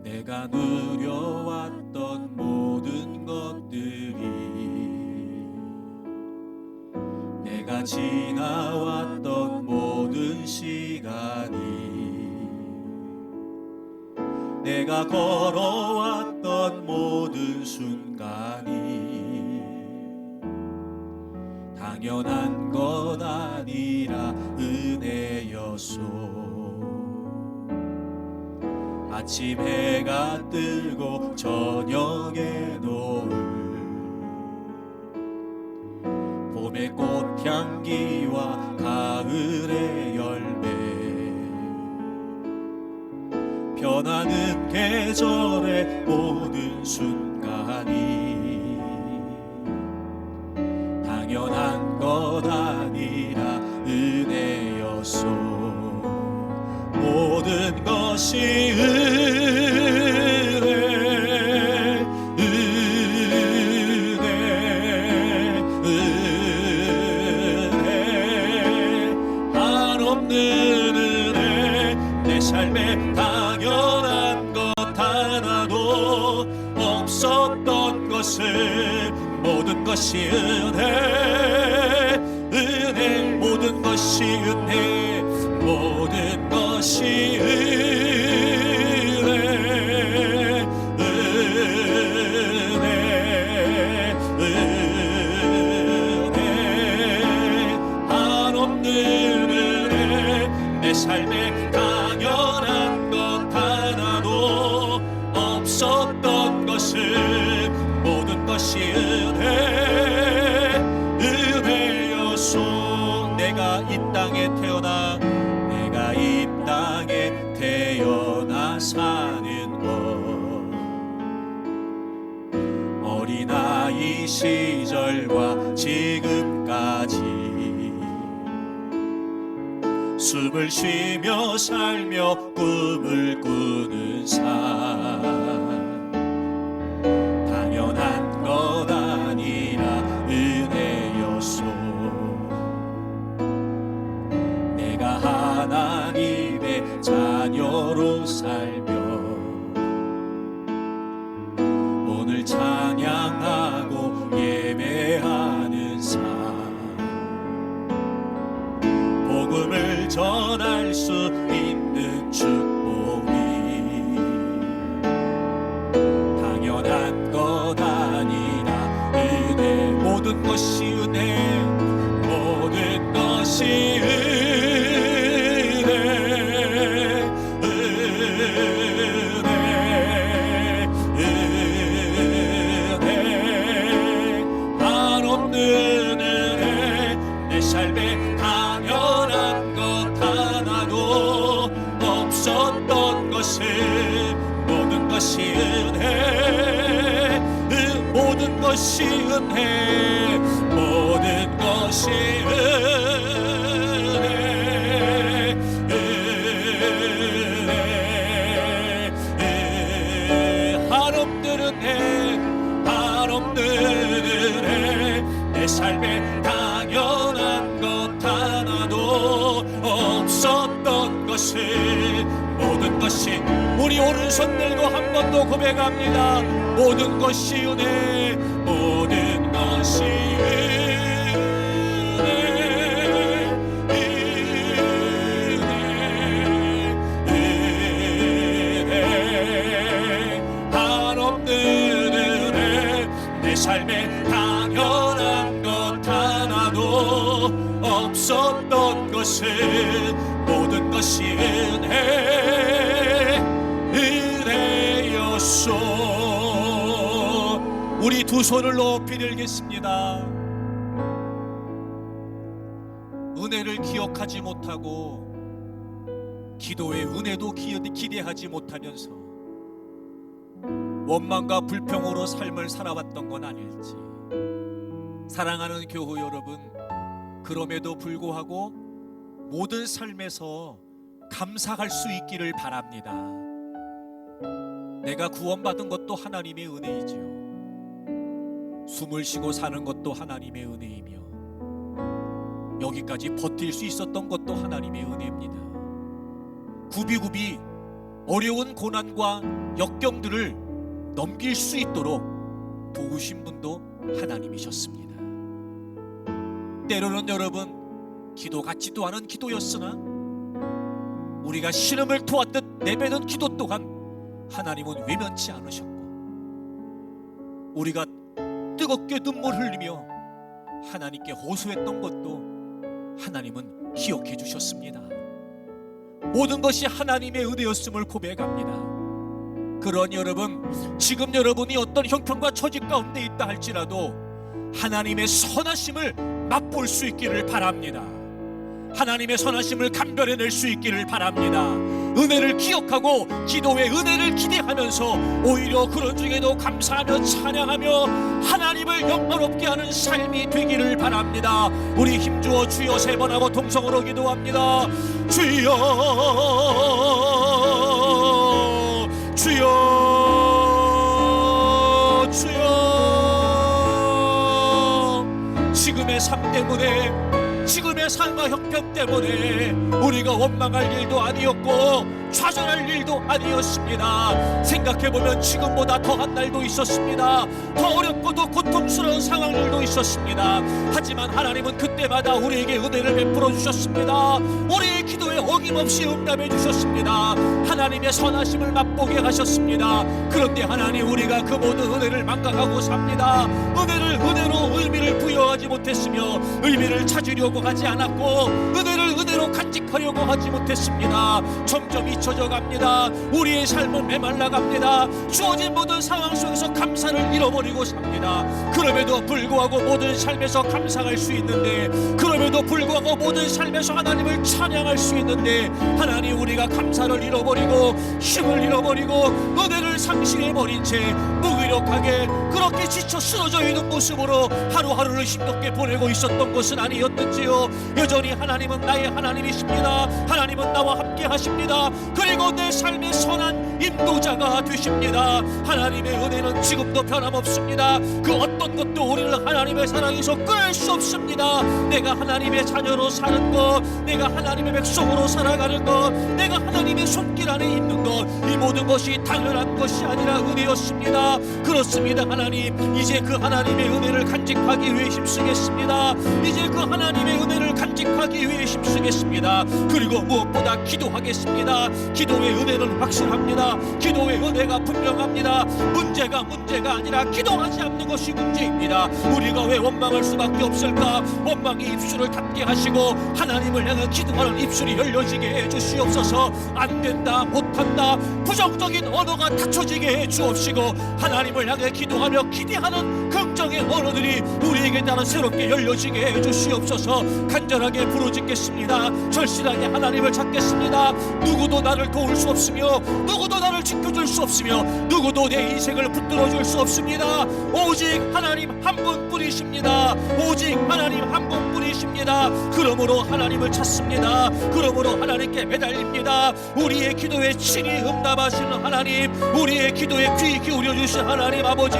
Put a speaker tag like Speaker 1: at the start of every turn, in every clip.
Speaker 1: 내가 누려왔던 모든 것들이, 내가 지나왔던 모든 시간이, 내가 걸어왔던 모든 순간이 당연한 것 아니라 은혜였소. 아침 해가 뜨고 저녁에 노을, 봄의 꽃향기와 가을의 열매, 변하는 계절의 모든 순간이 당연한 것 아니라 은혜였소. 모든 것이 은혜, 은혜, 은혜, 한없는 은혜. 내 삶에 당연한 것 하나도 없었던 것을, 모든 것이 은혜, 은혜, 모든 것이 은혜, 모든 것이 은혜, 은혜, 은혜, 한없는 은혜. 내 삶에 당연한 것 하나도 없었던 것을, 모든 것이 은혜, 은혜였소. 내가 이 땅에 태어나, 내가 이 땅에 태어나 사는 것, 어린아이 시절과 지금까지 숨을 쉬며 살며 꿈을 꾸는 삶, 당연한 것 아니라 은혜였소. 내가 하나님의 자녀로 살며 오늘 찬양하고 예배하는 삶, 복음을 전할 수 있는 축복이 당연한 것 아니라 은혜. 모든 것이 은혜, 모든 것이 은혜, 은혜, 은혜, 한없는 은혜. 내 삶에 당연한 것 하나도 없었던 것을, 모든 것이 은혜, 모든 것이 은혜, 모든 것이 은혜, 은혜, 한없는 은혜, 한없는 은혜. 내 삶에 당연한 것 하나도 없었던 것을, 모든 것이, 우리 오른손 들고 한 번 더 고백합니다. 모든 것이 은혜, 모든 것이 은혜, 은혜, 은혜, 한없는 은혜. 내 삶에 당연한 것 하나도 없었던 것을, 모든 것이 은혜, 은혜였소. 우리 두 손을 높이 들겠습니다. 은혜를 기억하지 못하고 기도의 은혜도 기대하지 못하면서 원망과 불평으로 삶을 살아왔던 건 아닐지. 사랑하는 교우 여러분, 그럼에도 불구하고 모든 삶에서 감사할 수 있기를 바랍니다. 내가 구원받은 것도 하나님의 은혜이지요. 숨을 쉬고 사는 것도 하나님의 은혜이며 여기까지 버틸 수 있었던 것도 하나님의 은혜입니다. 굽이굽이 어려운 고난과 역경들을 넘길 수 있도록 도우신 분도 하나님이셨습니다. 때로는 여러분, 기도 같지도 않은 기도였으나 우리가 신음을 토하듯 내뱉는 기도 또한 하나님은 외면치 않으셨고, 우리가 뜨겁게 눈물 흘리며 하나님께 호소했던 것도 하나님은 기억해 주셨습니다. 모든 것이 하나님의 은혜였음을 고백합니다. 그러니 여러분, 지금 여러분이 어떤 형편과 처지 가운데 있다 할지라도 하나님의 선하심을 맛볼 수 있기를 바랍니다. 하나님의 선하심을 감별해낼 수 있기를 바랍니다. 은혜를 기억하고 기도의 은혜를 기대하면서 오히려 그런 중에도 감사하며 찬양하며 하나님을 영광롭게 하는 삶이 되기를 바랍니다. 우리 힘주어 주여 세 번 하고 동성으로 기도합니다. 주여, 주여, 주여. 지금의 삶 때문에, 지금의 삶과 형편 때문에 우리가 원망할 일도 아니었고 좌절할 일도 아니었습니다. 생각해보면 지금보다 더한 날도 있었습니다. 더 어렵고도 고통스러운 상황들도 있었습니다. 하지만 하나님은 그때마다 우리에게 은혜를 베풀어 주셨습니다. 우리의 기도에 어김없이 응답해 주셨습니다. 하나님의 선하심을 맛보게 하셨습니다. 그런데 하나님, 우리가 그 모든 은혜를 망각하고 삽니다. 은혜를 은혜로 의미를 부여하지 못했으며 의미를 찾으려고 하지 않았고 은혜를 은혜로 간직하려고 하지 못했습니다. 점점 잊혀져 갑니다. 우리의 삶은 메말라 갑니다. 주어진 모든 상황 속에서 감사를 잃어버리고 삽니다. 그럼에도 불구하고 모든 삶에서 감사할 수 있는데, 그럼에도 불구하고 모든 삶에서 하나님을 찬양할 수 있는데, 하나님, 우리가 감사를 잃어버리고 힘을 잃어버리고 은혜를 상실해버린 채 무기력하게 그렇게 지쳐 쓰러져 있는 모습으로 하루하루를 힘겹게 보내고 있었던 것은 아니었는지요. 여전히 하나님은 나의 하나님이십니다. 하나님은 나와 함께 하십니다. 그리고 내 삶의 선한 인도자가 되십니다. 하나님의 은혜는 지금도 변함없습니다. 그 어떤 것도 우리를 하나님의 사랑에서 끊을 수 없습니다. 내가 하나님의 자녀로 사는 것, 내가 하나님의 백성으로 살아가는 것, 내가 하나님의 손길 안에 있는 것, 이 모든 것이 당연한 것이 아니라 은혜였습니다. 그렇습니다. 하나님, 이제 그 하나님의 은혜를 간직하기 위해 힘쓰겠습니다. 이제 그 하나님의 은혜를 간직하기 위해 힘쓰겠습니다. 그리고 무엇보다 기도하겠습니다. 기도의 은혜는 확실합니다. 기도의 은혜가 분명합니다. 문제가 아니라 기도하지 않는 것이 문제입니다. 우리가 왜 원망할 수밖에 없을까? 원망이 입술을 닫게 하시고 하나님을 향해 기도하는 입술이 열려지게 해주시옵소서. 안된다, 못한다, 부정적인 언어가 닫혀지게 해주옵시고 하나님을 향해 기도하며 기대하는 긍정의 언어들이 우리에게 따라 새롭게 열려지게 해주시옵소서. 간절하게 부르짖겠습니다. 절실하게 하나님을 찾겠습니다. 누구도 나를 도울 수 없으며 누구도 나를 지켜줄 수 없으며 누구도 내 인생을 붙들어줄 수 없습니다. 오직 하나님 한 분뿐이십니다. 오직 하나님 한 분뿐이십니다. 그러므로 하나님을 찾습니다. 그러므로 하나님께 매달립니다. 우리의 기도에 친히 응답하시는 하나님, 우리의 기도에 귀 기울여 주신 하나님 아버지,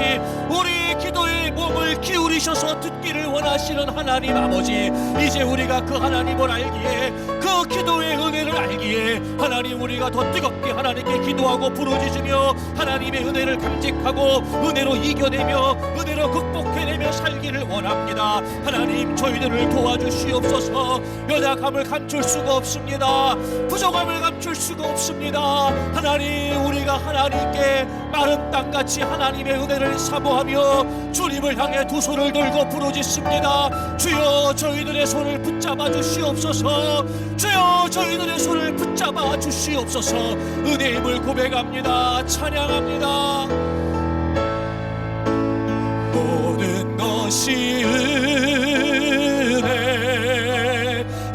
Speaker 1: 우리의 기도에 몸을 기울이셔서 듣기를 원하시는 하나님 아버지, 이제 우리가 그 하나님을 알기에, 그 기도의 은혜를 알기에 하나님, 우리가 더 뜨겁게 하나님께 기도하고 부르짖으며 하나님의 은혜를 감직하고 은혜로 이겨내며 은혜로 극복해내며 살기를 원합니다. 하나님, 저희들을 도와주시옵소서. 연약함을 감출 수가 없습니다. 부족함을 감출 수가 없습니다. 하나님, 우리가 하나님께 마른 땅같이 하나님의 은혜를 사모하며 주님을 향해 두 손을 들고 부르짖습니다. 주여, 저희들의 손을 붙잡아 주시옵소서. 주여, 저희들의 손을 붙잡아 주시옵소서. 은혜의 힘을 고백합니다. 찬양합니다. 모든 것이 은혜,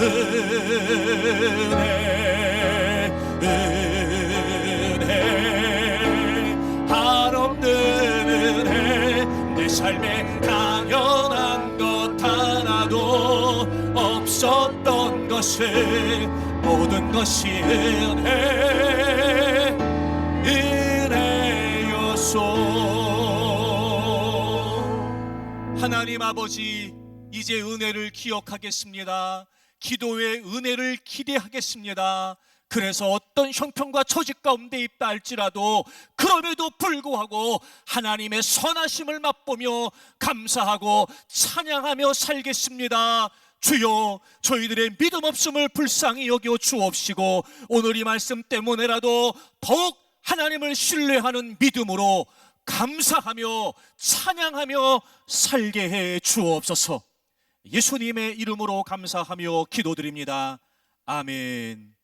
Speaker 1: 은혜, 은혜, 한없는 은혜. 내 삶에 당연한 것 하나도 없었던 것을, 모든 것이 은혜, 은혜였소. 하나님 아버지, 이제 은혜를 기억하겠습니다. 기도의 은혜를 기대하겠습니다. 그래서 어떤 형편과 처지 가운데 있다 할지라도 그럼에도 불구하고 하나님의 선하심을 맛보며 감사하고 찬양하며 살겠습니다. 주여, 저희들의 믿음 없음을 불쌍히 여겨 주옵시고 오늘 이 말씀 때문에라도 더욱 하나님을 신뢰하는 믿음으로 감사하며 찬양하며 살게 해 주옵소서. 예수님의 이름으로 감사하며 기도드립니다. 아멘.